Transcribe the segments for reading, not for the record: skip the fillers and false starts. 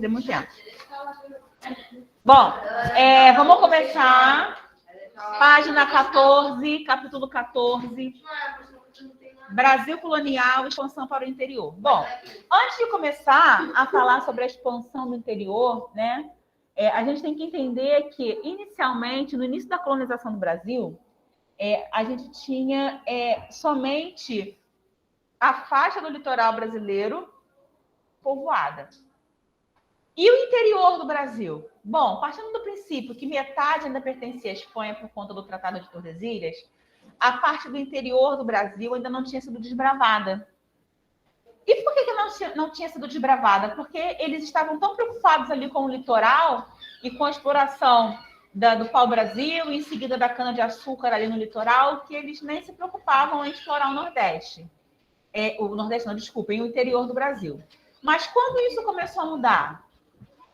De muito tempo. Bom, vamos começar. Página 14, capítulo 14. Brasil colonial, expansão para o interior. Bom, antes de começar a falar sobre a expansão do interior, né, a gente tem que entender que, inicialmente, no início da colonização do Brasil, a gente tinha somente a faixa do litoral brasileiro povoada. E o interior do Brasil? Bom, partindo do princípio que metade ainda pertencia à Espanha por conta do Tratado de Tordesilhas, a parte do interior do Brasil ainda não tinha sido desbravada. E por que não tinha sido desbravada? Porque eles estavam tão preocupados ali com o litoral e com a exploração do pau-brasil e em seguida da cana-de-açúcar ali no litoral, que eles nem se preocupavam em explorar o Nordeste. O Nordeste não, desculpem, o interior do Brasil. Mas quando isso começou a mudar?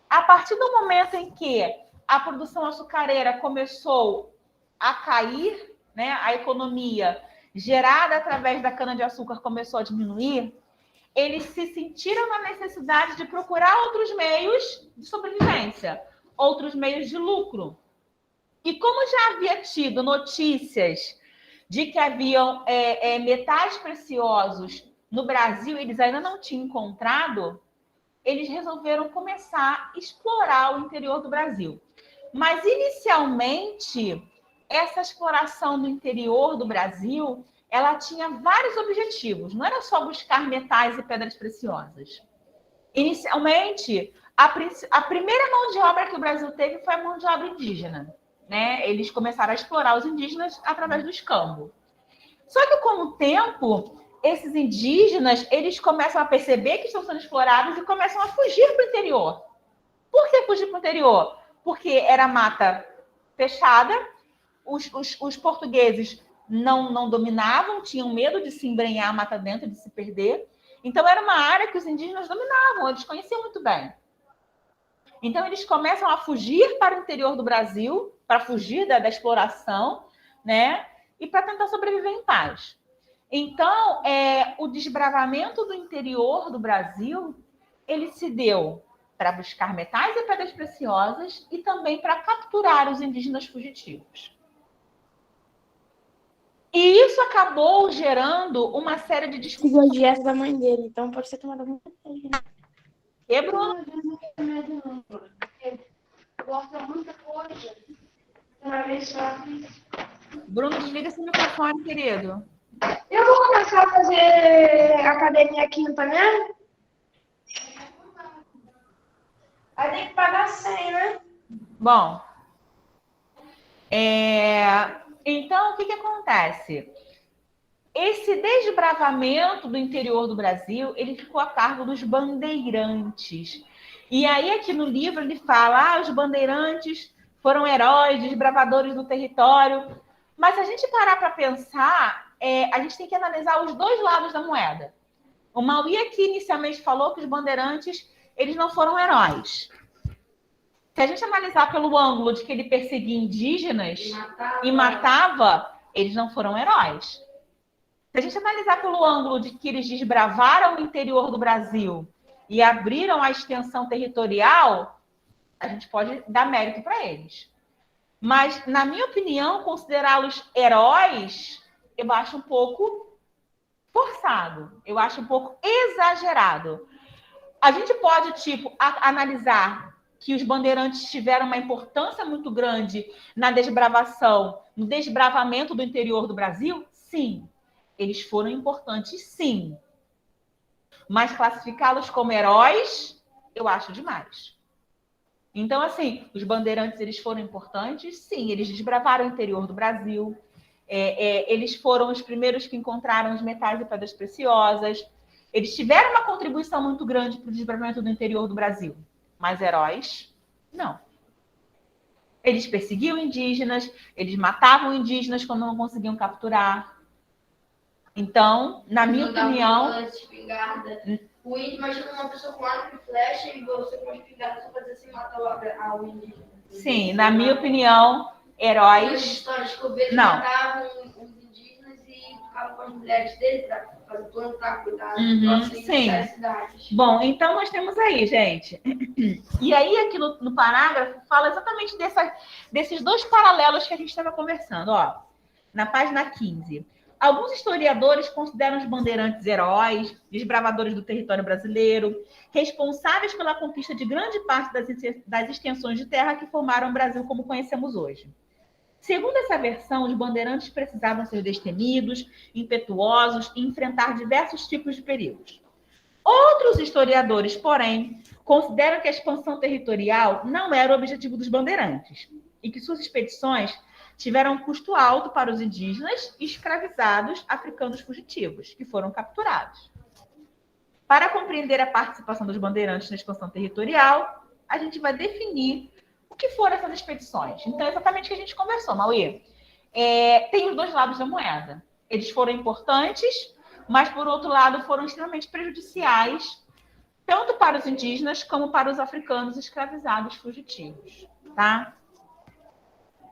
A partir do momento em que a produção açucareira começou a cair, né, a economia gerada através da cana-de-açúcar começou a diminuir, eles se sentiram na necessidade de procurar outros meios de sobrevivência, outros meios de lucro. E como já havia tido notícias de que haviam metais preciosos no Brasil, eles ainda não tinham encontrado, eles resolveram começar a explorar o interior do Brasil. Mas, inicialmente, essa exploração do interior do Brasil, ela tinha vários objetivos. Não era só buscar metais e pedras preciosas. Inicialmente, a primeira mão de obra que o Brasil teve foi a mão de obra indígena, né? Eles começaram a explorar os indígenas através do escambo. Só que, com o tempo, esses indígenas, eles começam a perceber que estão sendo explorados e começam a fugir para o interior. Por que fugir para o interior? Porque era mata fechada, os portugueses não dominavam, tinham medo de se embrenhar a mata dentro, de se perder. Então, era uma área que os indígenas dominavam, eles conheciam muito bem. Então, eles começam a fugir para o interior do Brasil, para fugir da exploração, né? E para tentar sobreviver em paz. Então, o desbravamento do interior do Brasil, ele se deu para buscar metais e pedras preciosas e também para capturar os indígenas fugitivos. E isso acabou gerando uma série de discussões. Seguiu a dieta da mãe dele, então pode ser tomada muita coisa. E, Bruno? Gosta muita coisa. Uma vez só. Bruno, desliga esse microfone, querido. Eu vou começar a fazer academia quinta, né? Aí tem que pagar 100, né? Bom, então, o que acontece? Esse desbravamento do interior do Brasil, ele ficou a cargo dos bandeirantes. E aí, aqui no livro, ele fala, os bandeirantes foram heróis, desbravadores do território. Mas se a gente parar para pensar, a gente tem que analisar os dois lados da moeda. O Mauí aqui inicialmente falou que os bandeirantes, eles não foram heróis. Se a gente analisar pelo ângulo de que ele perseguia indígenas e matava, eles não foram heróis. Se a gente analisar pelo ângulo de que eles desbravaram o interior do Brasil e abriram a extensão territorial, a gente pode dar mérito para eles. Mas, na minha opinião, considerá-los heróis, eu acho um pouco forçado. Eu acho um pouco exagerado. A gente pode, analisar que os bandeirantes tiveram uma importância muito grande na desbravação, no desbravamento do interior do Brasil? Sim. Eles foram importantes, sim. Mas classificá-los como heróis, eu acho demais. Então, assim, os bandeirantes, eles foram importantes, sim. Eles desbravaram o interior do Brasil. Eles foram os primeiros que encontraram os metais e pedras preciosas. Eles tiveram uma contribuição muito grande para o desbravamento do interior do Brasil. Mas heróis, não. Eles perseguiam indígenas, eles matavam indígenas quando não conseguiam capturar. Então, na minha opinião... O índio, imagina uma pessoa com arco e flecha e você com espingarda só fazer assim, matar o indígena. Sim, na minha opinião, heróis... As histórias que eu vejo não. matavam os indígenas e ficavam com as mulheres dele para plantar, cuidar sim. das cidades. Bom, então nós temos aí, gente. E aí, aqui no parágrafo, fala exatamente desses dois paralelos que a gente estava conversando. Ó, na página 15. Alguns historiadores consideram os bandeirantes heróis, desbravadores do território brasileiro, responsáveis pela conquista de grande parte das extensões de terra que formaram o Brasil como conhecemos hoje. Segundo essa versão, os bandeirantes precisavam ser destemidos, impetuosos e enfrentar diversos tipos de perigos. Outros historiadores, porém, consideram que a expansão territorial não era o objetivo dos bandeirantes e que suas expedições tiveram um custo alto para os indígenas e escravizados africanos fugitivos, que foram capturados. Para compreender a participação dos bandeirantes na expansão territorial, a gente vai definir o que foram essas expedições. Então, é exatamente o que a gente conversou, Mauí. Tem os dois lados da moeda. Eles foram importantes, mas, por outro lado, foram extremamente prejudiciais, tanto para os indígenas como para os africanos escravizados fugitivos. Tá?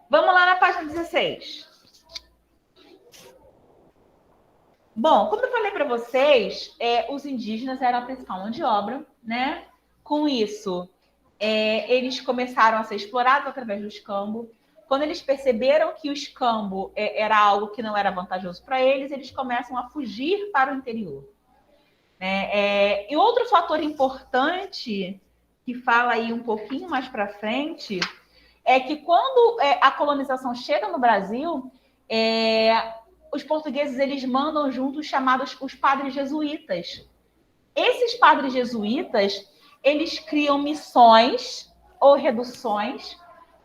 Vamos lá na página 16. Bom, como eu falei para vocês, os indígenas eram a principal mão de obra, né? Com isso, eles começaram a ser explorados através do escambo. Quando eles perceberam que o escambo era algo que não era vantajoso para eles, eles começam a fugir para o interior. E outro fator importante, que fala aí um pouquinho mais para frente, é que quando a colonização chega no Brasil, os portugueses eles mandam junto os chamados os padres jesuítas. Esses padres jesuítas, eles criam missões ou reduções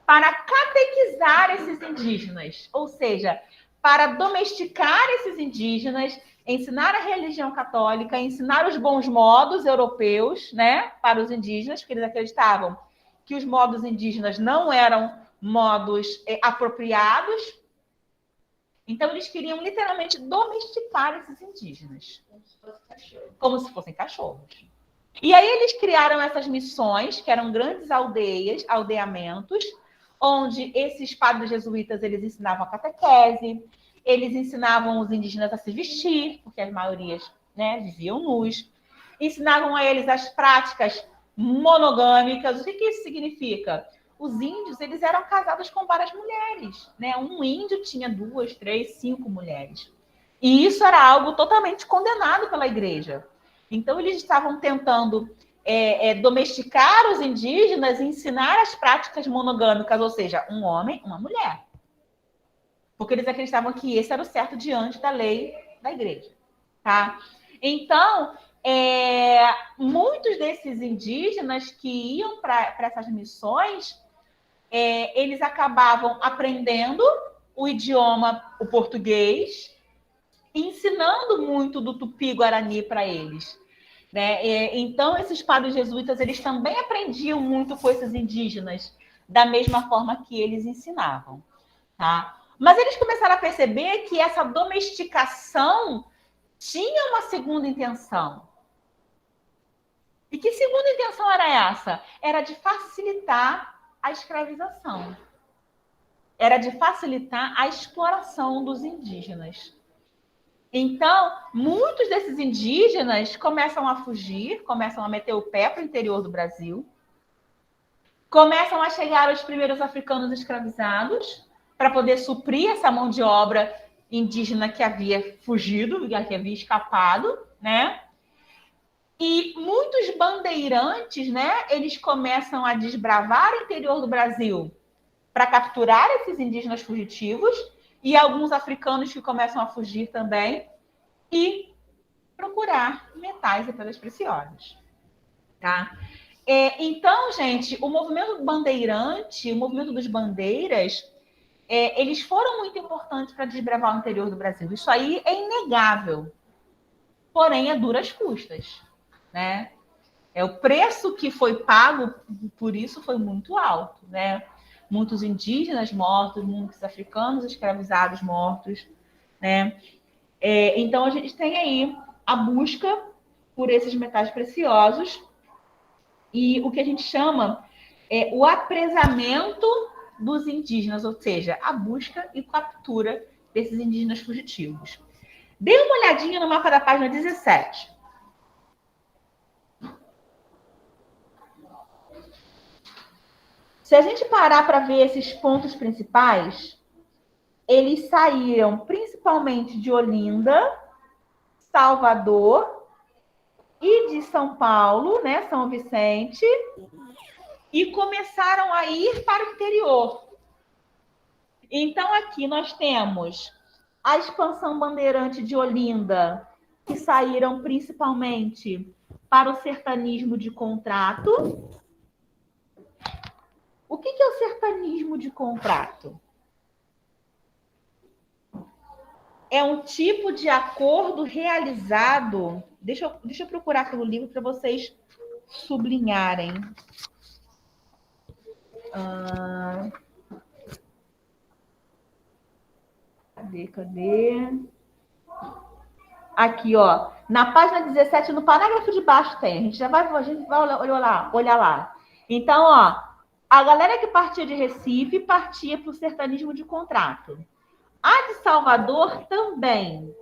para catequizar esses indígenas, ou seja, para domesticar esses indígenas, ensinar a religião católica, ensinar os bons modos europeus, né, para os indígenas, porque eles acreditavam que os modos indígenas não eram modos apropriados. Então, eles queriam literalmente domesticar esses indígenas. Como se fossem cachorros. E aí eles criaram essas missões, que eram grandes aldeias, aldeamentos, onde esses padres jesuítas eles ensinavam a catequese, eles ensinavam os indígenas a se vestir, porque as maiorias, né, viviam nus, ensinavam a eles as práticas monogâmicas. O que isso significa? Os índios eles eram casados com várias mulheres, né? Um índio tinha 2, 3, 5 mulheres. E isso era algo totalmente condenado pela igreja. Então, eles estavam tentando domesticar os indígenas e ensinar as práticas monogâmicas, ou seja, um homem, uma mulher. Porque eles acreditavam que esse era o certo diante da lei da igreja. Tá? Então, muitos desses indígenas que iam para essas missões, eles acabavam aprendendo o idioma, o português, ensinando muito do tupi-guarani para eles. Né? Então, esses padres jesuítas, eles também aprendiam muito com esses indígenas, da mesma forma que eles ensinavam. Tá? Mas eles começaram a perceber que essa domesticação tinha uma segunda intenção. E que segunda intenção era essa? Era de facilitar a escravização. Era de facilitar a exploração dos indígenas. Então, muitos desses indígenas começam a fugir, começam a meter o pé para o interior do Brasil, começam a chegar os primeiros africanos escravizados para poder suprir essa mão de obra indígena que havia fugido, que havia escapado, né? E muitos bandeirantes, né, eles começam a desbravar o interior do Brasil para capturar esses indígenas fugitivos e alguns africanos que começam a fugir também e procurar metais e pedras preciosas. Tá? Então, gente, o movimento bandeirante, o movimento dos bandeiras, eles foram muito importantes para desbravar o interior do Brasil. Isso aí é inegável, porém a duras custas. Né? O preço que foi pago por isso foi muito alto, né? Muitos indígenas mortos, muitos africanos escravizados mortos, né? Então a gente tem aí a busca por esses metais preciosos e o que a gente chama o apresamento dos indígenas, ou seja, a busca e captura desses indígenas fugitivos. Dê uma olhadinha no mapa da página 17. Se a gente parar para ver esses pontos principais, eles saíram principalmente de Olinda, Salvador e de São Paulo, né, São Vicente, e começaram a ir para o interior. Então, aqui nós temos a expansão bandeirante de Olinda, que saíram principalmente para o sertanismo de contrato. O que é o sertanismo de contrato? É um tipo de acordo realizado. Deixa eu procurar pelo livro para vocês sublinharem. Cadê? Aqui, ó. Na página 17, no parágrafo de baixo tem. A gente vai olhar lá. Então, ó, a galera que partia de Recife partia para o sertanismo de contrato. A de Salvador também.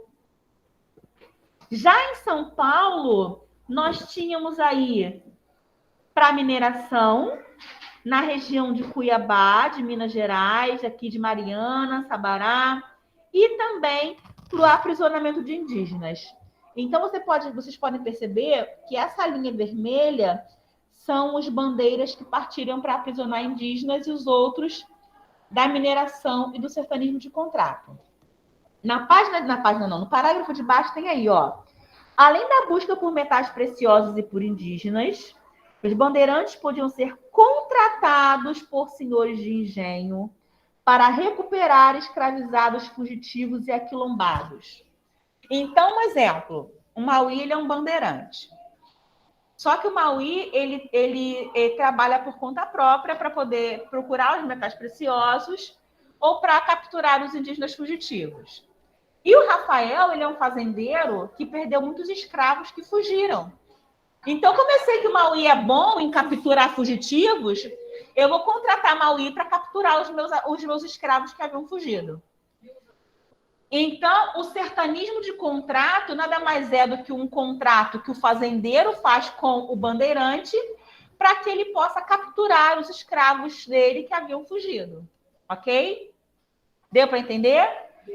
Já em São Paulo, nós tínhamos aí para mineração, na região de Cuiabá, de Minas Gerais, aqui de Mariana, Sabará, e também para o aprisionamento de indígenas. Então, vocês podem perceber que essa linha vermelha são os bandeiras que partiriam para aprisionar indígenas e os outros da mineração e do sertanismo de contrato. No parágrafo de baixo tem aí, ó. Além da busca por metais preciosos e por indígenas, os bandeirantes podiam ser contratados por senhores de engenho para recuperar escravizados fugitivos e aquilombados. Então, um exemplo, o Mauí ele é um bandeirante. Só que o Mauí ele trabalha por conta própria para poder procurar os metais preciosos ou para capturar os indígenas fugitivos. E o Rafael, ele é um fazendeiro que perdeu muitos escravos que fugiram. Então, como eu sei que o Mauí é bom em capturar fugitivos, eu vou contratar Mauí para capturar os meus escravos que haviam fugido. Então, o sertanismo de contrato nada mais é do que um contrato que o fazendeiro faz com o bandeirante para que ele possa capturar os escravos dele que haviam fugido. Ok? Deu para entender?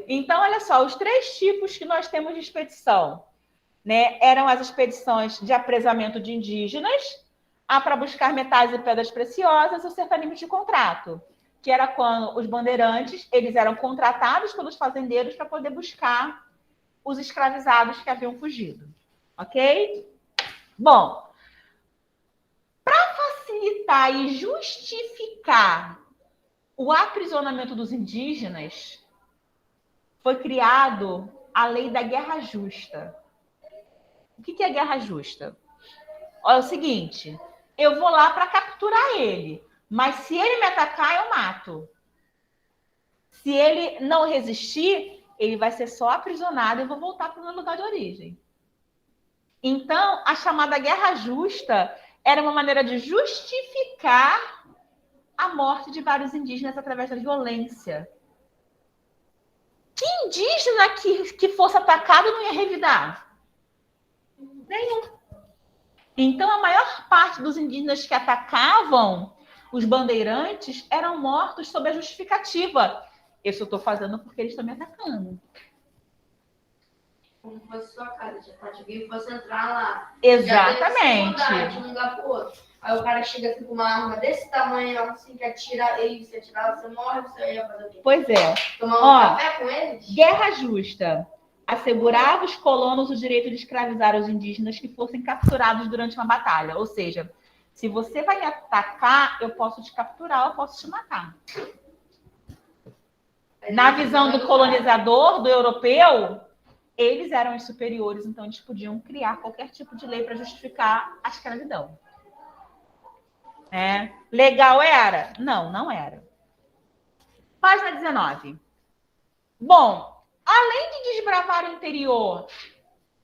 Então, olha só, os 3 tipos que nós temos de expedição, né, eram as expedições de apresamento de indígenas, para buscar metais e pedras preciosas, o sertanismo de contrato, que era quando os bandeirantes eles eram contratados pelos fazendeiros para poder buscar os escravizados que haviam fugido. Ok? Bom, para facilitar e justificar o aprisionamento dos indígenas, foi criado a lei da guerra justa. O que é guerra justa? Olha, é o seguinte, eu vou lá para capturar ele, mas se ele me atacar, eu mato. Se ele não resistir, ele vai ser só aprisionado e eu vou voltar para o meu lugar de origem. Então, a chamada guerra justa era uma maneira de justificar a morte de vários indígenas através da violência. Que indígena que fosse atacado não ia revidar? Nenhum. Então, a maior parte dos indígenas que atacavam os bandeirantes eram mortos sob a justificativa. Eu só estou fazendo porque eles estão me atacando. Como fosse sua casa, já pode vir e fosse entrar lá. Exatamente. De um lugar pro outro. Aí o cara chega assim com uma arma desse tamanho, assim, que atira ele, se atirar, você morre, você ia fazer o quê? Pois é. Tomar um café com eles? Guerra justa. Assegurava os colonos o direito de escravizar os indígenas que fossem capturados durante uma batalha. Ou seja, se você vai me atacar, eu posso te capturar, eu posso te matar. Na visão do colonizador, do europeu, eles eram os superiores, então eles podiam criar qualquer tipo de lei para justificar a escravidão. Legal era? Não, não era. Página 19. Bom, além de desbravar o interior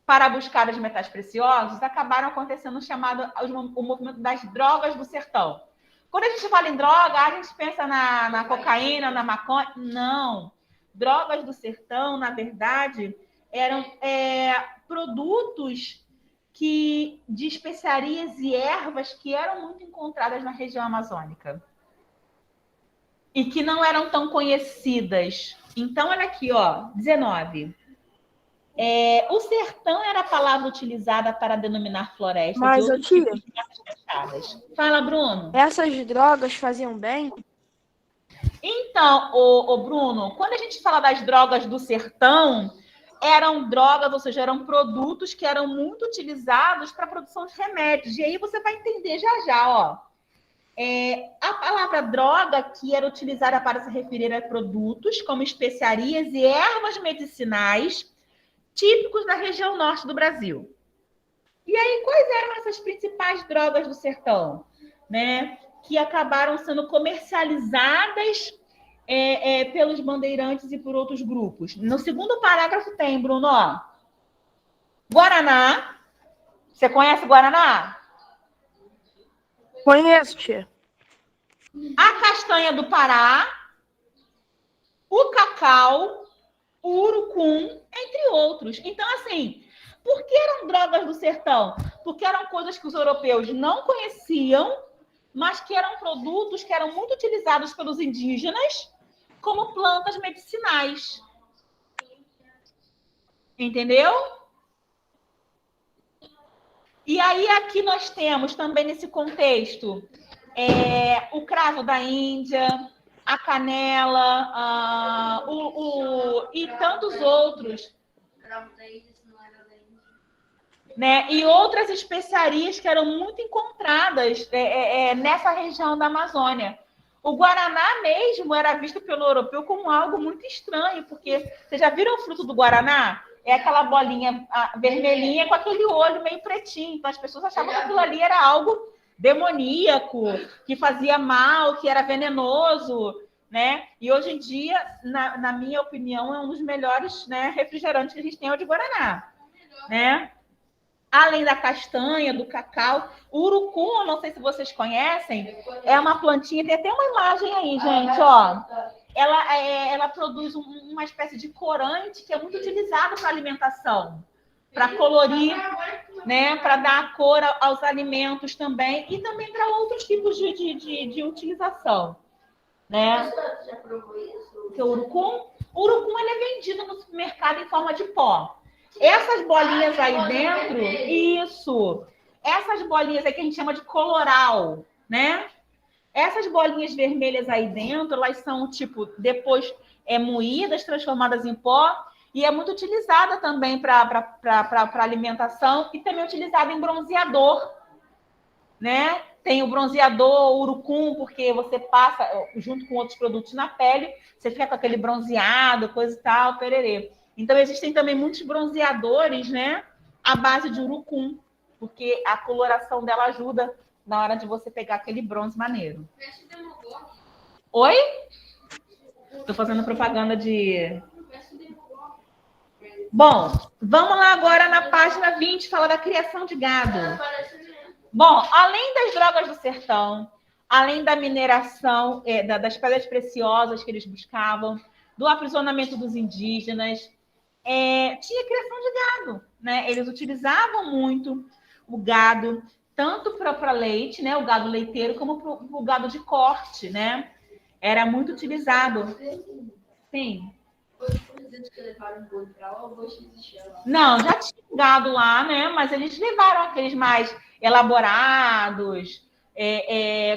para buscar os metais preciosos, acabaram acontecendo o movimento das drogas do sertão. Quando a gente fala em droga, a gente pensa na cocaína, na maconha. Não. Drogas do sertão, na verdade, eram produtos de especiarias e ervas que eram muito encontradas na região amazônica e que não eram tão conhecidas. Então, olha aqui, ó, 19. O sertão era a palavra utilizada para denominar florestas Mas, e outros tia, tipos de matas fechadas. Fala, Bruno. essas drogas faziam bem? Então, o Bruno, quando a gente fala das drogas do sertão, eram drogas, ou seja, eram produtos que eram muito utilizados para a produção de remédios. E aí você vai entender já, ó. A palavra droga que era utilizada para se referir a produtos como especiarias e ervas medicinais típicos da região norte do Brasil. E aí, quais eram essas principais drogas do sertão? Né? Que acabaram sendo comercializadas pelos bandeirantes e por outros grupos. No segundo parágrafo tem, Bruno, ó, Guaraná. Você conhece Guaraná? Conheço, tia. A castanha do Pará, o cacau, o urucum, entre outros. Então, assim, por que eram drogas do sertão? Porque eram coisas que os europeus não conheciam, mas que eram produtos que eram muito utilizados pelos indígenas como plantas medicinais. Entendeu? E aí aqui nós temos também nesse contexto o cravo da Índia, a canela, e tantos outros. Né? E outras especiarias que eram muito encontradas nessa região da Amazônia. O guaraná mesmo era visto pelo europeu como algo muito estranho, porque vocês já viram o fruto do guaraná? É aquela bolinha vermelhinha com aquele olho meio pretinho. Então as pessoas achavam que aquilo ali era algo demoníaco, que fazia mal, que era venenoso, né? E hoje em dia, na minha opinião, é um dos melhores, né, refrigerantes que a gente tem, é o de guaraná, né? Além da castanha, do cacau, o urucum, não sei se vocês conhecem, é uma plantinha, tem até uma imagem aí, gente, ó. Ela produz uma espécie de corante que é muito utilizado para alimentação, para colorir, né, para dar cor aos alimentos também, e também para outros tipos de utilização, né? Você já provou isso? O urucum ele é vendido no supermercado em forma de pó. Essas bolinhas aí dentro, isso. Essas bolinhas aí que a gente chama de coloral, né? Essas bolinhas vermelhas aí dentro, elas são, tipo, depois moídas, transformadas em pó, e é muito utilizada também para alimentação e também utilizada em bronzeador, né? Tem o bronzeador urucum, porque você passa, junto com outros produtos na pele, você fica com aquele bronzeado, coisa e tal, pererê. Então, existem também muitos bronzeadores, né? À base de urucum, porque a coloração dela ajuda na hora de você pegar aquele bronze maneiro. Oi? Estou fazendo propaganda de... Bom, vamos lá agora na página 20, falar da criação de gado. Bom, além das drogas do sertão, além da mineração, das pedras preciosas que eles buscavam, do aprisionamento dos indígenas, tinha criação de gado, né? Eles utilizavam muito o gado, tanto para leite, né? O gado leiteiro, como para o gado de corte, né? Era muito utilizado. Sim. Não, já tinha gado lá, né? Mas eles levaram aqueles mais elaborados,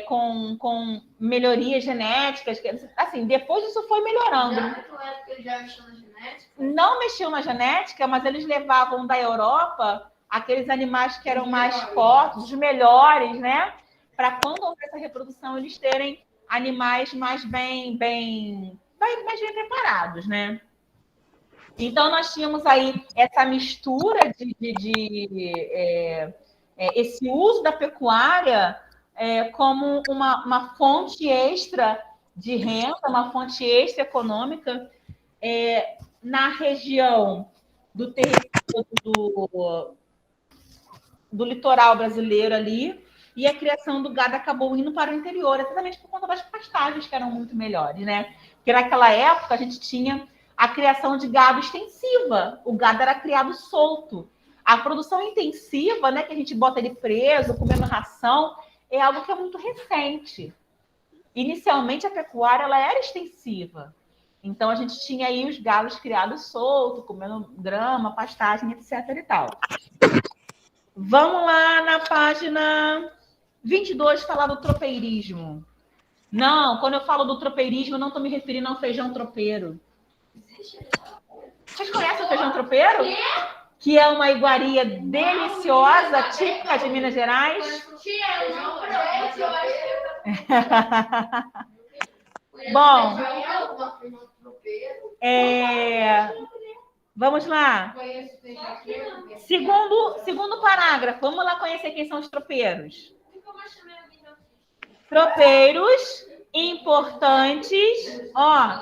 com melhorias genéticas. Assim, depois isso foi melhorando. Já mexeu na genética? Não mexiam na genética, mas eles levavam da Europa aqueles animais que eram mais fortes, os melhores, né? Para quando houver essa reprodução, eles terem animais mais bem preparados, né? Então, nós tínhamos aí essa mistura esse uso da pecuária como uma fonte extra de renda, uma fonte extra econômica na região do território do litoral brasileiro ali, e a criação do gado acabou indo para o interior, exatamente por conta das pastagens que eram muito melhores, né? Porque naquela época a gente tinha a criação de gado extensiva. O gado era criado solto. A produção intensiva, né, que a gente bota ele preso, comendo ração, é algo que é muito recente. Inicialmente, a pecuária ela era extensiva. Então, a gente tinha aí os gados criados soltos, comendo grama, pastagem, etc. e tal. Vamos lá na página 22, falar do tropeirismo. Não, quando eu falo do tropeirismo, eu não estou me referindo ao feijão tropeiro. Vocês conhecem o feijão tropeiro? Que é uma iguaria deliciosa, típica de Minas Gerais. Bom, vamos lá. Segundo parágrafo, vamos lá conhecer quem são os tropeiros. Tropeiros importantes,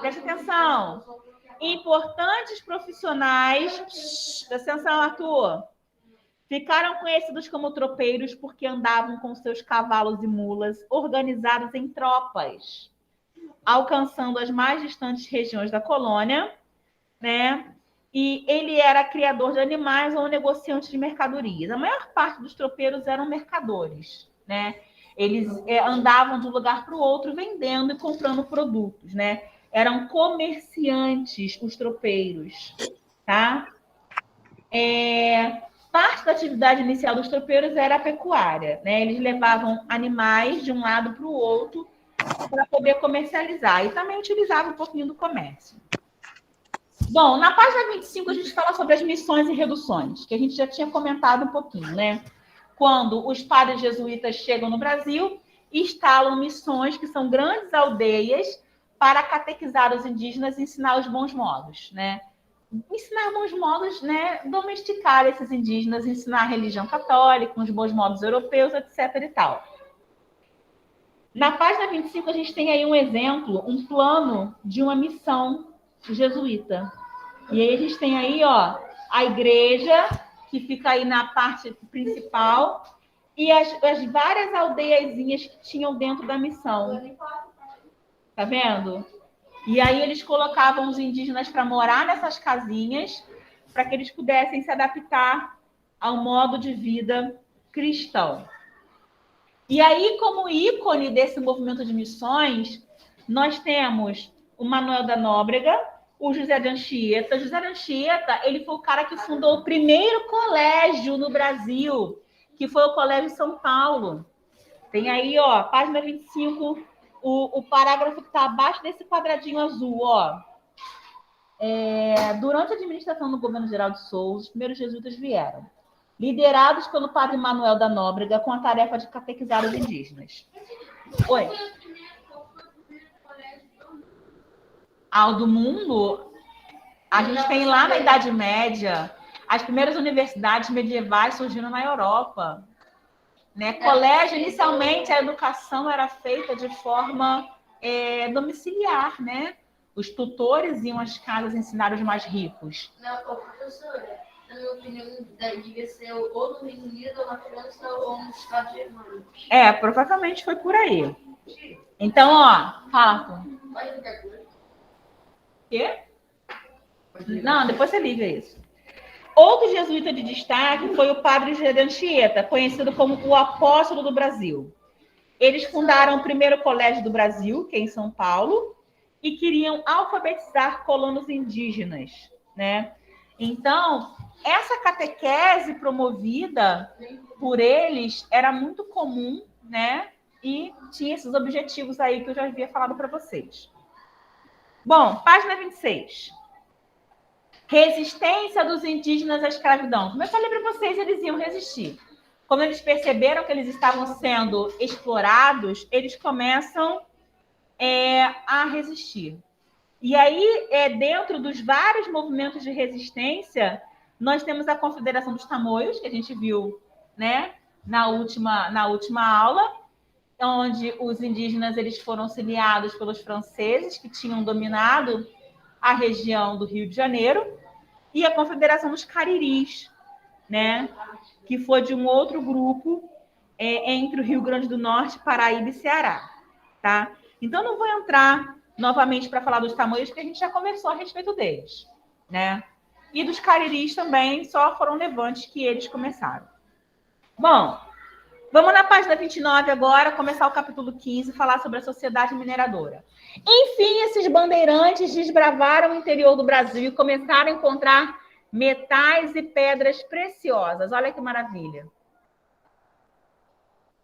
presta atenção. Importantes profissionais, presta atenção, Arthur. Ficaram conhecidos como tropeiros porque andavam com seus cavalos e mulas organizados em tropas, alcançando as mais distantes regiões da colônia, né? E ele era criador de animais ou negociante de mercadorias. A maior parte dos tropeiros eram mercadores, né? Eles andavam de um lugar para o outro vendendo e comprando produtos, né? Eram comerciantes, os tropeiros, tá? Parte da atividade inicial dos tropeiros era a pecuária, né? Eles levavam animais de um lado para o outro para poder comercializar. E também utilizavam um pouquinho do comércio. Bom, na página 25 a gente fala sobre as missões e reduções, que a gente já tinha comentado um pouquinho, né? Quando os padres jesuítas chegam no Brasil, instalam missões, que são grandes aldeias, para catequizar os indígenas e ensinar os bons modos, né? Ensinar bons modos, né? Domesticar esses indígenas, ensinar a religião católica, os bons modos europeus, etc. e tal. Na página 25, a gente tem aí um exemplo, um plano de uma missão jesuíta. E aí a gente tem aí, a igreja, que fica aí na parte principal, e as várias aldeiazinhas que tinham dentro da missão. Tá vendo? E aí eles colocavam os indígenas para morar nessas casinhas, para que eles pudessem se adaptar ao modo de vida cristão. E aí, como ícone desse movimento de missões, nós temos o Manuel da Nóbrega, o José de Anchieta. José de Anchieta, ele foi o cara que fundou o primeiro colégio no Brasil, que foi o Colégio São Paulo. Tem aí, página 25, o parágrafo que está abaixo desse quadradinho azul, Durante a administração do governo Geraldo Souza, os primeiros jesuítas vieram, liderados pelo padre Manuel da Nóbrega, com a tarefa de catequizar os indígenas. Oi. Ao do mundo, a gente tem lá na Idade Média, as primeiras universidades medievais surgiram na Europa. Né? Colégio, inicialmente, a educação era feita de forma domiciliar, né? Os tutores iam às casas ensinar os mais ricos. Não, professora, na minha opinião, devia ser ou no Reino Unido, ou na França, ou nos Estados Unidos. Provavelmente foi por aí. Então, fala. Quê? Não, depois você liga isso. Outro jesuíta de destaque foi o padre José de Anchieta, conhecido como o apóstolo do Brasil. Eles fundaram o primeiro colégio do Brasil, que é em São Paulo, e queriam alfabetizar colonos indígenas, né? Então, essa catequese promovida por eles era muito comum, né? E tinha esses objetivos aí que eu já havia falado para vocês. Bom, página 26. Resistência dos indígenas à escravidão. Como eu falei para vocês, eles iam resistir. Quando eles perceberam que eles estavam sendo explorados, eles começam a resistir. E aí, dentro dos vários movimentos de resistência, nós temos a Confederação dos Tamoios, que a gente viu, né, na última aula, onde os indígenas eles foram auxiliados pelos franceses, que tinham dominado a região do Rio de Janeiro, e a Confederação dos Cariris, né, que foi de um outro grupo entre o Rio Grande do Norte, Paraíba e Ceará. Tá? Então, não vou entrar novamente para falar dos tamoios, porque a gente já conversou a respeito deles, né? E dos cariris também, só foram levantes que eles começaram. Bom, vamos na página 29 agora, começar o capítulo 15, falar sobre a sociedade mineradora. Enfim, esses bandeirantes desbravaram o interior do Brasil e começaram a encontrar metais e pedras preciosas. Olha que maravilha.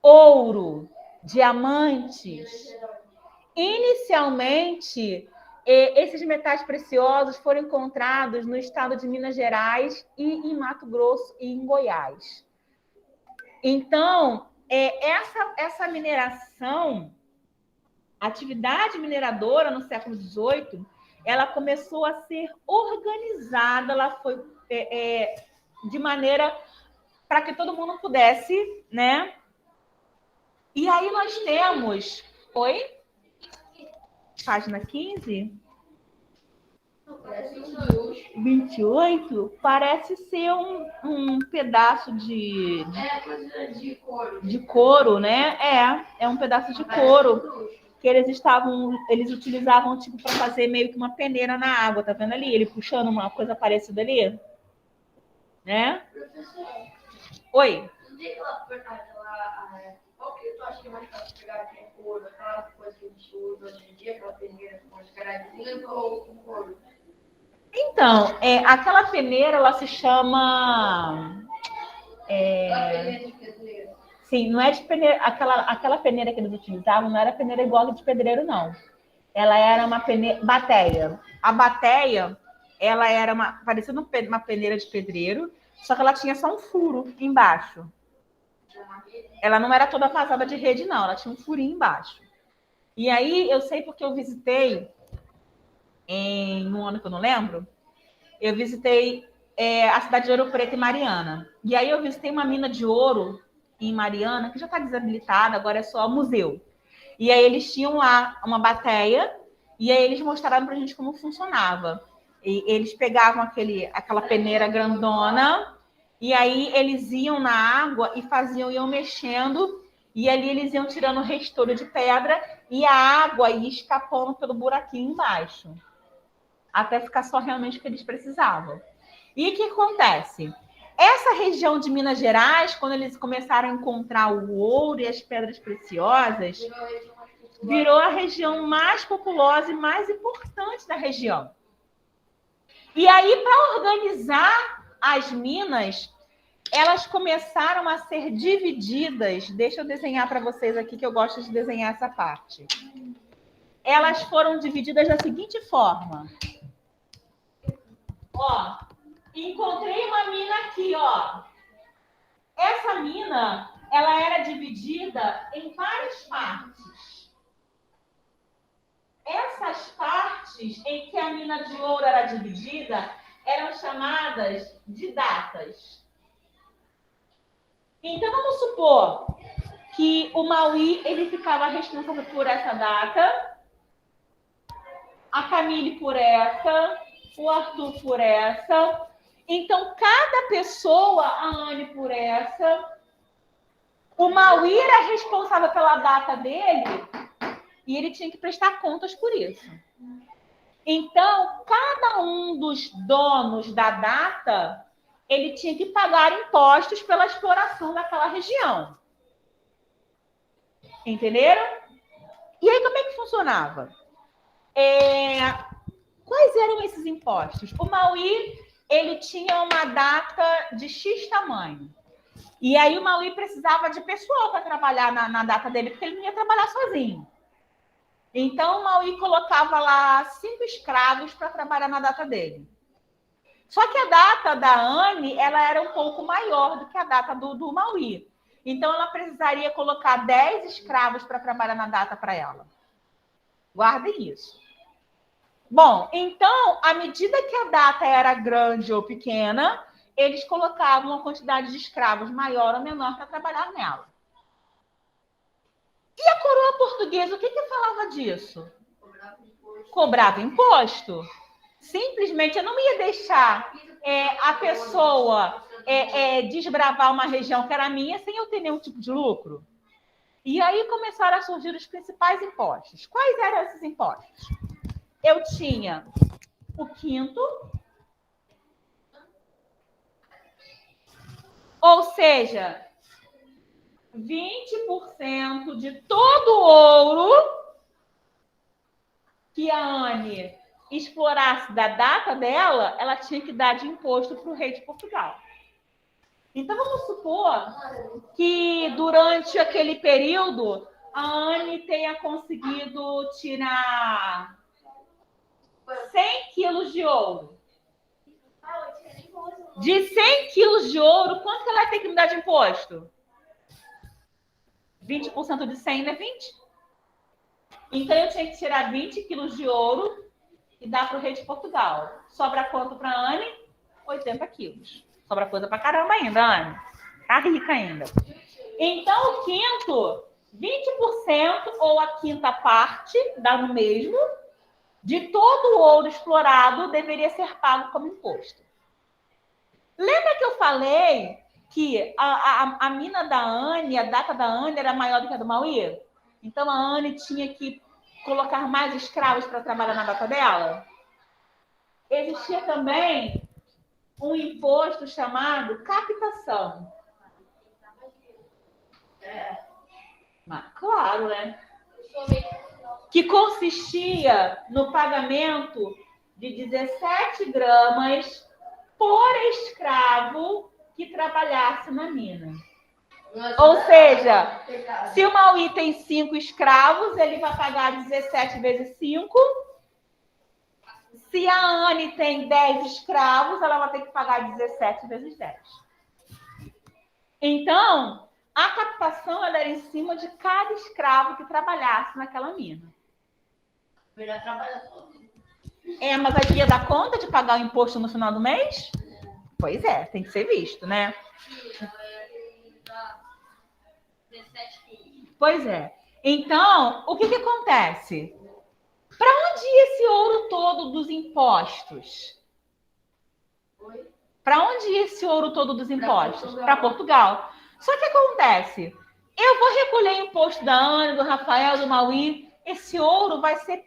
Ouro, diamantes. Inicialmente, esses metais preciosos foram encontrados no estado de Minas Gerais e em Mato Grosso e em Goiás. Então, essa mineração, a atividade mineradora no século XVIII, ela começou a ser organizada, ela foi de maneira para que todo mundo pudesse, né? E aí nós temos... Oi? Página 15? 28? Parece ser um pedaço de couro. De couro, né? É um pedaço de couro que eles utilizavam tipo para fazer meio que uma peneira na água, tá vendo ali? Ele puxando uma coisa parecida ali, né? Professor, Oi. não tem qual que tu acha que é mais fácil pegar aqui em couro? Aquela coisa que a gente usa hoje em dia, aquela peneira com as caradinhas ou com couro? Então, aquela peneira, ela se chama... Aquela peneira de pedreiro. Sim, não é de peneira... Aquela peneira que eles utilizavam não era peneira igual a de pedreiro, não. Ela era uma bateia. A bateia, ela era parecia uma peneira de pedreiro, só que ela tinha só um furo embaixo. Ela não era toda vazada de rede, não. Ela tinha um furinho embaixo. E aí, eu sei porque eu visitei, num ano que eu não lembro, eu visitei a cidade de Ouro Preto e Mariana. E aí eu visitei uma mina de ouro em Mariana, que já está desabilitada, agora é só museu. E aí eles tinham lá uma bateia, e aí eles mostraram pra gente como funcionava. E eles pegavam aquela peneira grandona, e aí eles iam na água e iam mexendo, e ali eles iam tirando o restolho de pedra, e a água ia escapando pelo buraquinho embaixo, até ficar só realmente o que eles precisavam. E o que acontece? Essa região de Minas Gerais, quando eles começaram a encontrar o ouro e as pedras preciosas, virou a região mais populosa e mais importante da região. E aí, para organizar as minas, elas começaram a ser divididas. Deixa eu desenhar para vocês aqui, que eu gosto de desenhar essa parte. Elas foram divididas da seguinte forma. Ó, encontrei uma mina aqui, ó. Essa mina, ela era dividida em várias partes. Essas partes em que a mina de ouro era dividida eram chamadas de datas. Então, vamos supor que o Mauí ele ficava responsável por essa data, a Camille por essa, o Arthur por essa. Então, cada pessoa, a Anne por essa, o Mauí era responsável pela data dele e ele tinha que prestar contas por isso. Então, cada um dos donos da data, ele tinha que pagar impostos pela exploração daquela região. Entenderam? E aí, como é que funcionava? Quais eram esses impostos? O Mauí, ele tinha uma data de X tamanho. E aí, o Mauí precisava de pessoal para trabalhar na data dele, porque ele não ia trabalhar sozinho. Então, o Mauí colocava lá 5 escravos para trabalhar na data dele. Só que a data da Anne, ela era um pouco maior do que a data do Mauí. Então, ela precisaria colocar 10 escravos para trabalhar na data para ela. Guardem isso. Bom, então, à medida que a data era grande ou pequena, eles colocavam uma quantidade de escravos maior ou menor para trabalhar nela. E a coroa portuguesa, o que falava disso? Cobrava imposto. Simplesmente eu não ia deixar a pessoa desbravar uma região que era minha sem eu ter nenhum tipo de lucro. E aí começaram a surgir os principais impostos. Quais eram esses impostos? Eu tinha o quinto, ou seja, 20% de todo o ouro que a Anne explorasse da data dela, ela tinha que dar de imposto para o rei de Portugal. Então, vamos supor que durante aquele período a Anne tenha conseguido tirar 100 quilos de ouro. De 100 quilos de ouro, quanto que ela vai ter que me dar de imposto? 20% de 100 é 20? Então, eu tinha que tirar 20 quilos de ouro e dar para o rei de Portugal. Sobra quanto para a Anne? 80 quilos. Sobra coisa para caramba ainda, Anne. Tá rica ainda. Então, o quinto, 20% ou a quinta parte, dá no mesmo, de todo o ouro explorado deveria ser pago como imposto. Lembra que eu falei que a mina da Anne, a data da Anne era maior do que a do Mauí? Então, a Anne tinha que colocar mais escravos para trabalhar na data dela? Existia também um imposto chamado captação. Mas, claro, né? Que consistia no pagamento de 17 gramas por escravo que trabalhasse na mina. Ou seja, se o Mauí tem 5 escravos, ele vai pagar 17 vezes 5. Se a Anne tem 10 escravos, ela vai ter que pagar 17 vezes 10. Então, a captação era em cima de cada escravo que trabalhasse naquela mina. Melhor trabalhar todo. Mas aí ia dar conta de pagar o imposto no final do mês? Pois é, tem que ser visto, né? Pois é. Então, o que acontece? Para onde ia esse ouro todo dos impostos? Para onde ia esse ouro todo dos impostos? Para Portugal. Só que acontece, eu vou recolher imposto da Ana, do Rafael, do Mauí, esse ouro vai se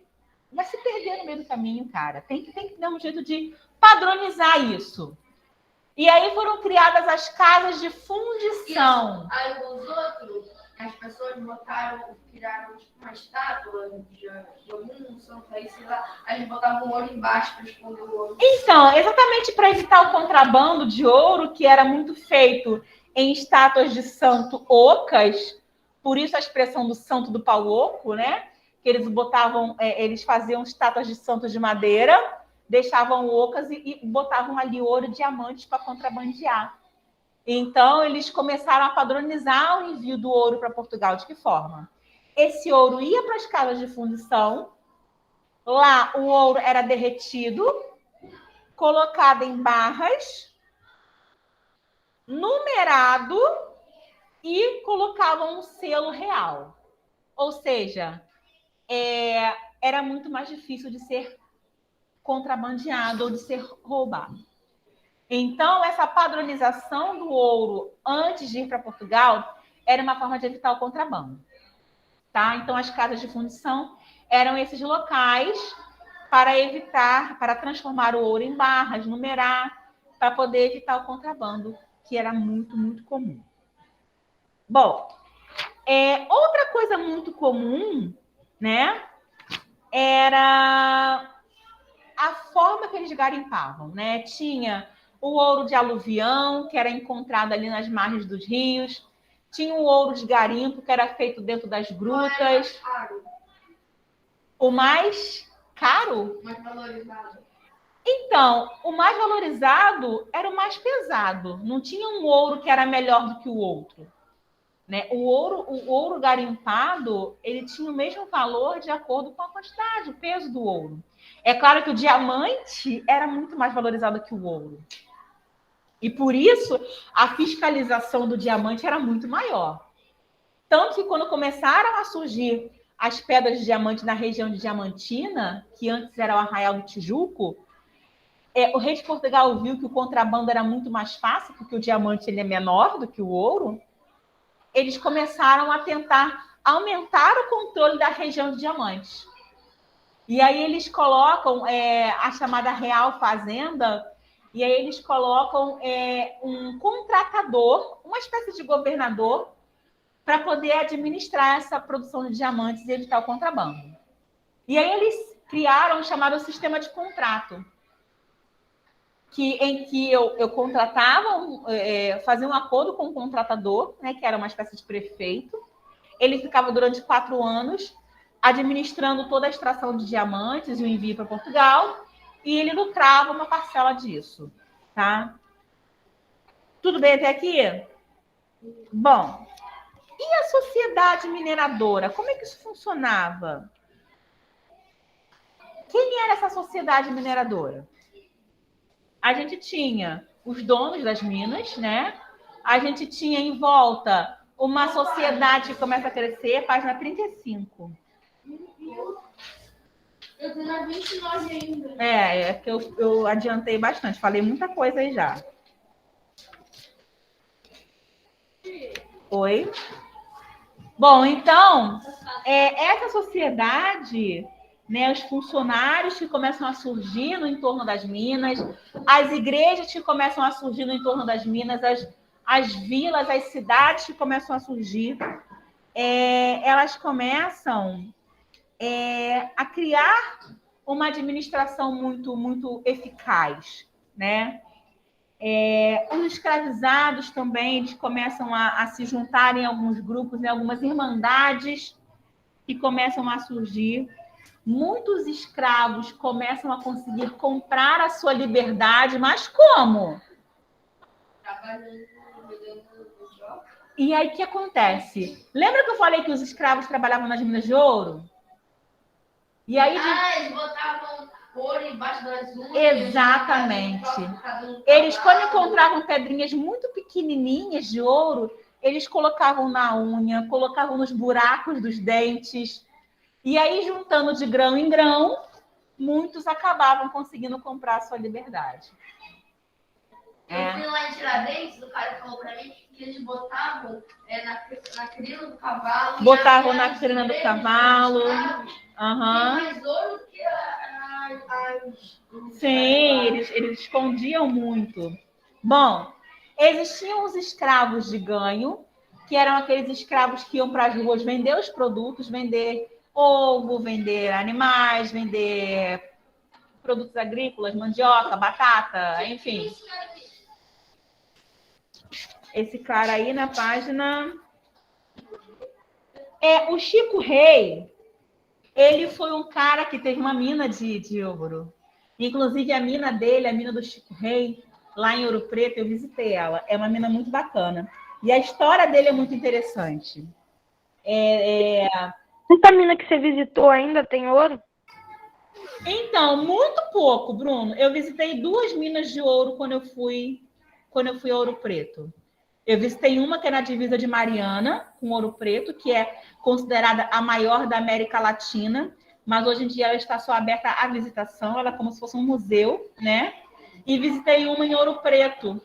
perder no meio do caminho, cara. Tem que dar um jeito de padronizar isso. E aí foram criadas as casas de fundição. Isso. Aí os outros, as pessoas criaram tipo, uma estátua de algum santo aí, sei lá, aí eles botavam o ouro embaixo para esconder o ouro. Então, exatamente para evitar o contrabando de ouro, que era muito feito em estátuas de santo ocas, por isso a expressão do santo do pau oco, né? Que eles botavam, eles faziam estátuas de santos de madeira, deixavam ocas e botavam ali ouro e diamantes para contrabandear. Então, eles começaram a padronizar o envio do ouro para Portugal. De que forma? Esse ouro ia para as casas de fundição, lá o ouro era derretido, colocado em barras, numerado e colocavam um selo real. Ou seja, era muito mais difícil de ser contrabandeado ou de ser roubado. Então, essa padronização do ouro antes de ir para Portugal era uma forma de evitar o contrabando. Tá? Então, as casas de fundição eram esses locais para transformar o ouro em barras, numerar, para poder evitar o contrabando, que era muito, muito comum. Bom, outra coisa muito comum, né, era a forma que eles garimpavam, né? Tinha o ouro de aluvião, que era encontrado ali nas margens dos rios. Tinha o ouro de garimpo, que era feito dentro das grutas. O mais caro? Mais valorizado. Então, o mais valorizado era o mais pesado. Não tinha um ouro que era melhor do que o outro. Né? O ouro garimpado, ele tinha o mesmo valor de acordo com a quantidade, o peso do ouro. É claro que o diamante era muito mais valorizado que o ouro. E por isso, a fiscalização do diamante era muito maior. Tanto que quando começaram a surgir as pedras de diamante na região de Diamantina, que antes era o Arraial do Tijuco, o rei de Portugal viu que o contrabando era muito mais fácil, porque o diamante ele é menor do que o ouro. eles começaram a tentar aumentar o controle da região de diamantes. E aí eles colocam a chamada Real Fazenda, e aí eles colocam um contratador, uma espécie de governador, para poder administrar essa produção de diamantes e evitar o contrabando. E aí eles criaram o chamado sistema de contrato, em que eu contratava, fazia um acordo com o contratador, né, que era uma espécie de prefeito. Ele ficava durante 4 anos administrando toda a extração de diamantes e o envio para Portugal, e ele lucrava uma parcela disso, tá? Tudo bem até aqui? Bom, e a sociedade mineradora? Como é que isso funcionava? Quem era essa sociedade mineradora? A gente tinha os donos das minas, né? A gente tinha em volta uma sociedade que começa a crescer, página 35. Eu tô na 29 ainda. É que eu adiantei bastante, falei muita coisa aí já. Oi? Bom, então, essa sociedade, né, os funcionários que começam a surgir no entorno das minas, as igrejas que começam a surgir no entorno das minas, as vilas, as cidades que começam a surgir, elas começam a criar uma administração muito, muito eficaz, né? Os escravizados também, eles começam a se juntar em alguns grupos, em algumas irmandades que começam a surgir. Muitos escravos começam a conseguir comprar a sua liberdade, mas como? Trabalhando no jogo. E aí, o que acontece? Lembra que eu falei que os escravos trabalhavam nas minas de ouro? E aí... eles botavam ouro embaixo das unhas. Exatamente. Eles, quando encontravam pedrinhas muito pequenininhas de ouro, eles colocavam na unha, colocavam nos buracos dos dentes. E aí, juntando de grão em grão, muitos acabavam conseguindo comprar a sua liberdade. Eu fui lá em Tiradentes, o cara falou pra mim que eles botavam na crina do cavalo. Botavam na crina do cavalo. Uhum. Tem mais ouro que Sim, eles escondiam muito. Bom, existiam os escravos de ganho, que eram aqueles escravos que iam para as ruas vender os produtos, vender ovo, vender animais, vender produtos agrícolas, mandioca, batata, enfim. Esse cara aí na página... o Chico Rei, ele foi um cara que teve uma mina de ouro. Inclusive, a mina dele, a mina do Chico Rei, lá em Ouro Preto, eu visitei ela. É uma mina muito bacana. E a história dele é muito interessante. Essa mina que você visitou ainda tem ouro? Então, muito pouco, Bruno. Eu visitei 2 minas de ouro quando eu fui a Ouro Preto. Eu visitei uma que é na divisa de Mariana, com Ouro Preto, que é considerada a maior da América Latina, mas hoje em dia ela está só aberta à visitação, ela é como se fosse um museu, né? E visitei uma em Ouro Preto,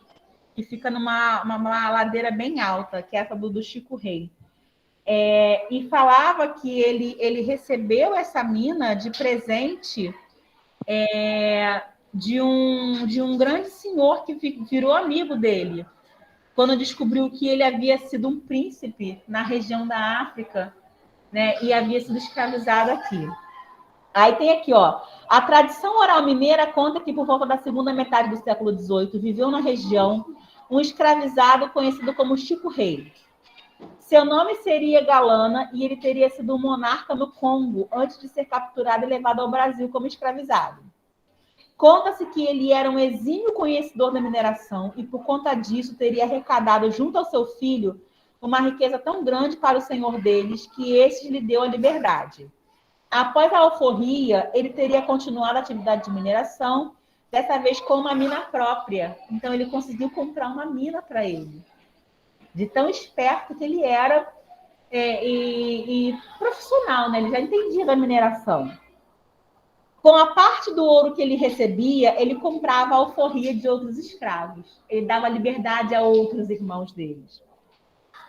que fica numa ladeira bem alta, que é essa do Chico Rei. E falava que ele recebeu essa mina de presente de um grande senhor que virou amigo dele, quando descobriu que ele havia sido um príncipe na região da África, né, e havia sido escravizado aqui. Aí tem aqui, ó, a tradição oral mineira conta que por volta da segunda metade do século XVIII viveu na região um escravizado conhecido como Chico Rei. Seu nome seria Galana e ele teria sido um monarca no Congo antes de ser capturado e levado ao Brasil como escravizado. Conta-se que ele era um exímio conhecedor da mineração e, por conta disso, teria arrecadado junto ao seu filho uma riqueza tão grande para o senhor deles que este lhe deu a liberdade. Após a alforria, ele teria continuado a atividade de mineração, dessa vez com uma mina própria. Então, ele conseguiu comprar uma mina para ele. De tão esperto que ele era e profissional, né? Ele já entendia da mineração. Com a parte do ouro que ele recebia, ele comprava a alforria de outros escravos. Ele dava liberdade a outros irmãos deles.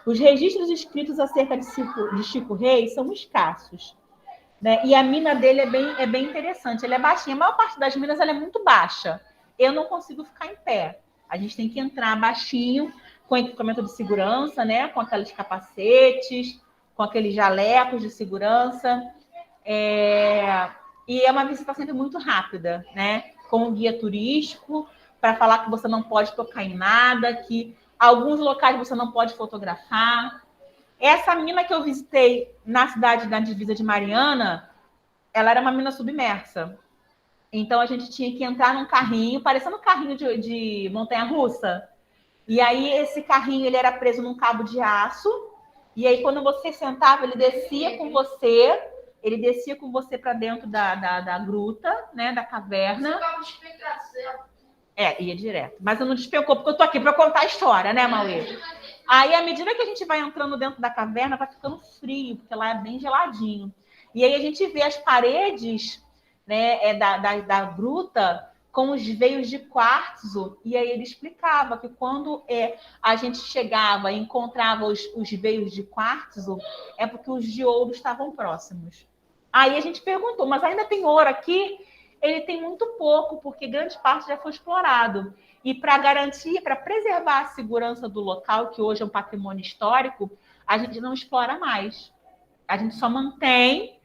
Os registros escritos acerca de Chico Reis são escassos, né? E a mina dele é bem interessante. Ele é baixinho. A maior parte das minas ela é muito baixa. Eu não consigo ficar em pé. A gente tem que entrar baixinho, com equipamento de segurança, né? Com aqueles capacetes, com aqueles jalecos de segurança. E é uma visita sempre muito rápida, né? Com um guia turístico, para falar que você não pode tocar em nada, que alguns locais você não pode fotografar. Essa mina que eu visitei na cidade da divisa de Mariana, ela era uma mina submersa. Então a gente tinha que entrar num carrinho, parecendo um carrinho de montanha-russa. E aí esse carrinho ele era preso num cabo de aço. E aí quando você sentava, ele descia com você. Ele descia com você para dentro da gruta, né, da caverna. Ia direto. Mas eu não despencou, porque eu tô aqui para contar a história, né, Mauê? Aí, à medida que a gente vai entrando dentro da caverna, vai ficando frio, porque lá é bem geladinho. E aí a gente vê as paredes, né, da gruta com os veios de quartzo. E aí ele explicava que quando a gente chegava e encontrava os veios de quartzo, é porque os de ouro estavam próximos. Aí a gente perguntou, mas ainda tem ouro aqui? Ele tem muito pouco, porque grande parte já foi explorado. E para garantir, para preservar a segurança do local, que hoje é um patrimônio histórico, a gente não explora mais. A gente só mantém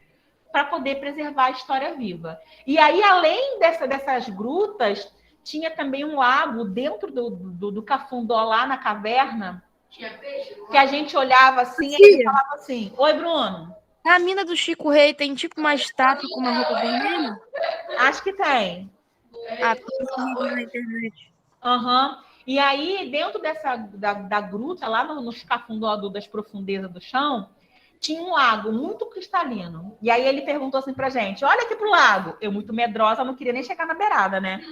para poder preservar a história viva. E aí, além dessas grutas, tinha também um lago dentro do cafundó, lá na caverna, que a gente olhava assim e ele falava assim, oi, Bruno. Na mina do Chico Rei tem tipo uma estátua com uma roupa vermelha? Acho que tem. Pesquisa na internet. Aham. E aí, dentro da gruta, lá nos cafundó das profundezas do chão, tinha um lago muito cristalino. E aí ele perguntou assim pra gente, olha aqui pro lago. Eu, muito medrosa, não queria nem chegar na beirada, né?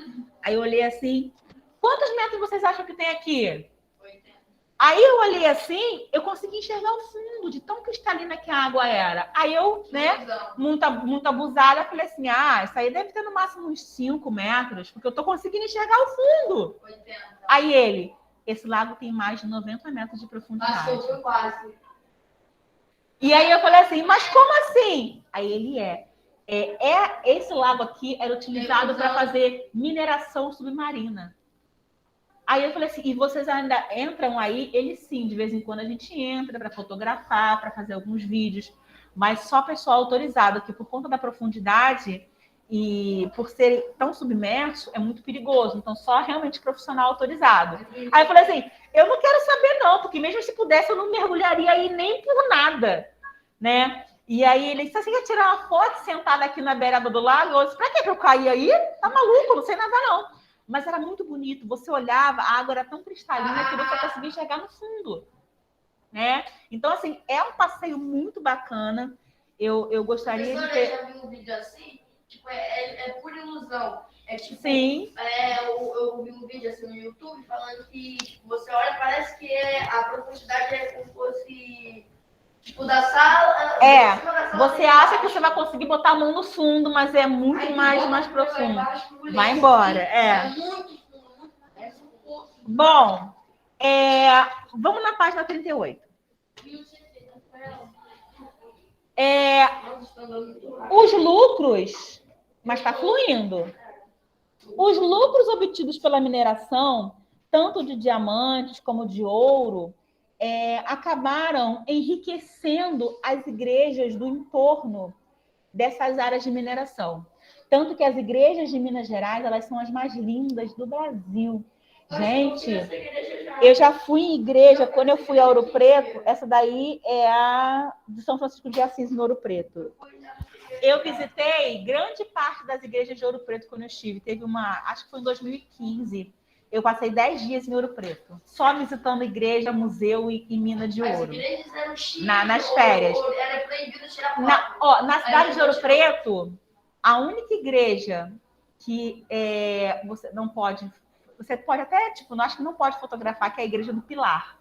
Aí eu olhei assim, quantos metros vocês acham que tem aqui? 80. Aí eu olhei assim, eu consegui enxergar o fundo, de tão cristalina que a água era. Aí eu, né, muito abusada, falei assim, isso aí deve ter no máximo uns 5 metros, porque eu tô conseguindo enxergar o fundo. 80. Aí ele, esse lago tem mais de 90 metros de profundidade. Passou quase. E aí eu falei assim, mas como assim? Aí ele esse lago aqui era utilizado para fazer mineração submarina. Aí eu falei assim, e vocês ainda entram aí? Ele sim, de vez em quando a gente entra para fotografar, para fazer alguns vídeos, mas só pessoal autorizado, que por conta da profundidade e por ser tão submerso, é muito perigoso. Então, só realmente profissional autorizado. Aí eu falei assim, eu não quero saber não, porque mesmo se pudesse, eu não mergulharia aí nem por nada, né? E aí ele disse, você quer tirar uma foto sentada aqui na beirada do lago? Eu disse, pra que eu caí aí? Tá maluco, não sei nadar não. Mas era muito bonito. Você olhava, a água era tão cristalina que você conseguia enxergar no fundo, né? Então, assim, é um passeio muito bacana. Eu gostaria de ter... já viu um vídeo assim? Tipo, é por ilusão. Tipo, sim. Eu vi um vídeo assim no YouTube falando que tipo, você olha, parece que a profundidade é como se fosse... Tipo, da sala... você acha que você vai conseguir botar a mão no fundo, mas é muito mais profundo. Vai embora, É muito fundo, Bom, vamos na página 38. Os lucros, mas está fluindo. Os lucros obtidos pela mineração, tanto de diamantes como de ouro, acabaram enriquecendo as igrejas do entorno dessas áreas de mineração. Tanto que as igrejas de Minas Gerais, elas são as mais lindas do Brasil. Gente, eu já fui em igreja, quando eu fui a Ouro Preto, essa daí é a de São Francisco de Assis, no Ouro Preto. Eu visitei grande parte das igrejas de Ouro Preto quando eu estive. Teve uma, acho que foi em 2015. Eu passei 10 dias em Ouro Preto, só visitando igreja, museu e mina de ouro. Nas férias. Era proibido tirar foto. Na cidade de Ouro Preto, a única igreja que você não pode... Você pode até, acho que não pode fotografar, que é a igreja do Pilar,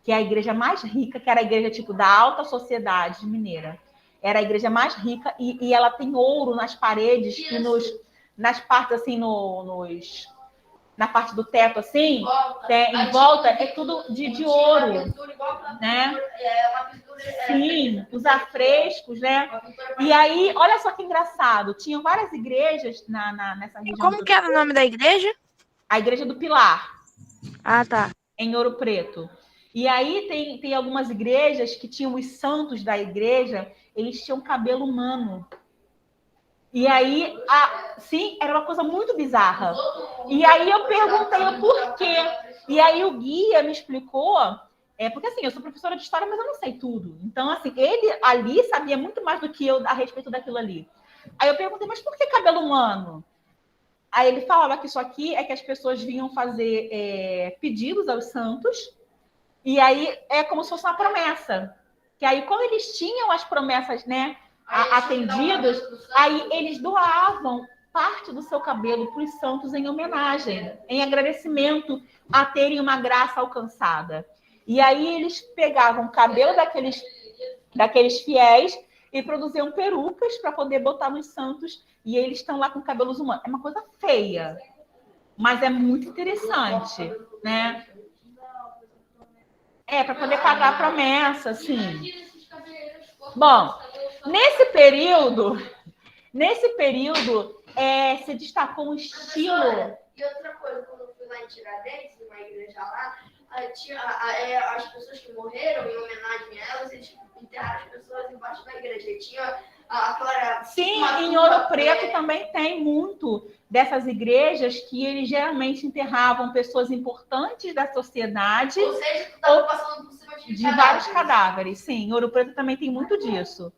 que é a igreja mais rica, que era a igreja da alta sociedade mineira. Era a igreja mais rica e ela tem ouro nas paredes e nas partes, assim, na parte do teto, assim, em volta, é tudo de ouro, né? Sim, os afrescos, né? E aí, olha só que engraçado, tinham várias igrejas nessa região. Como que era o nome da igreja? A Igreja do Pilar. Ah, tá. Em Ouro Preto. E aí tem algumas igrejas que tinham os santos da igreja, eles tinham cabelo humano. E aí, sim, era uma coisa muito bizarra. E aí eu perguntei o porquê. E aí o guia me explicou, porque assim, eu sou professora de história, mas eu não sei tudo. Então, assim, ele ali sabia muito mais do que eu a respeito daquilo ali. Aí eu perguntei, mas por que cabelo humano? Aí ele falava que isso aqui é que as pessoas vinham fazer pedidos aos santos, e aí é como se fosse uma promessa. Que aí, quando eles tinham as promessas, né, atendidas, aí eles doavam parte do seu cabelo para os santos em homenagem, em agradecimento a terem uma graça alcançada. E aí eles pegavam o cabelo daqueles fiéis e produziam perucas para poder botar nos santos, e eles estão lá com cabelos humanos. É uma coisa feia, mas é muito interessante, né? Para poder pagar a promessa, assim. Bom, nesse período se destacou um estilo. E outra coisa, quando eu fui lá em Tiradentes, numa igreja lá, tinha as pessoas que morreram, em homenagem a elas, eles enterraram as pessoas embaixo da igreja. E tinha aquela. Sim, em Ouro Preto também tem muito dessas igrejas que eles geralmente enterravam pessoas importantes da sociedade. Ou seja, tu estava passando por cima de vários cadáveres. Sim, em Ouro Preto também tem muito disso.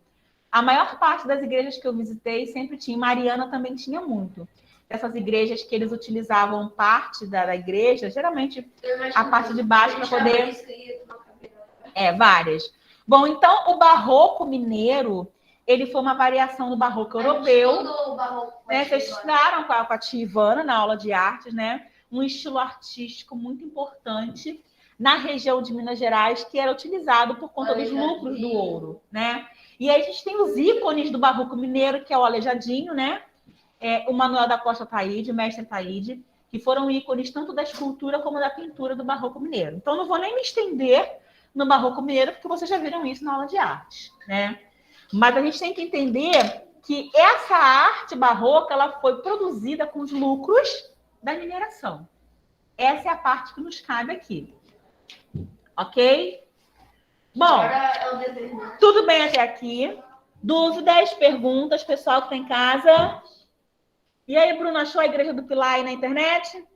A maior parte das igrejas que eu visitei sempre tinha. Mariana também tinha muito. Essas igrejas que eles utilizavam parte da igreja, geralmente a parte de baixo para poder. Várias. Bom, então o barroco mineiro, ele foi uma variação do barroco europeu. Né? Vocês estudaram com a tia Ivana na aula de artes, né? Um estilo artístico muito importante na região de Minas Gerais, que era utilizado por conta dos lucros do ouro, né? E aí a gente tem os ícones do barroco mineiro, que é o Aleijadinho, né? O Manuel da Costa Taide, o mestre Taide, que foram ícones tanto da escultura como da pintura do barroco mineiro. Então, não vou nem me estender no barroco mineiro, porque vocês já viram isso na aula de arte, né? Mas a gente tem que entender que essa arte barroca, ela foi produzida com os lucros da mineração. Essa é a parte que nos cabe aqui. Ok? Bom, tudo bem até aqui. Dúvidas, perguntas, pessoal que está em casa? E aí, Bruno, achou a Igreja do Pilar aí na internet?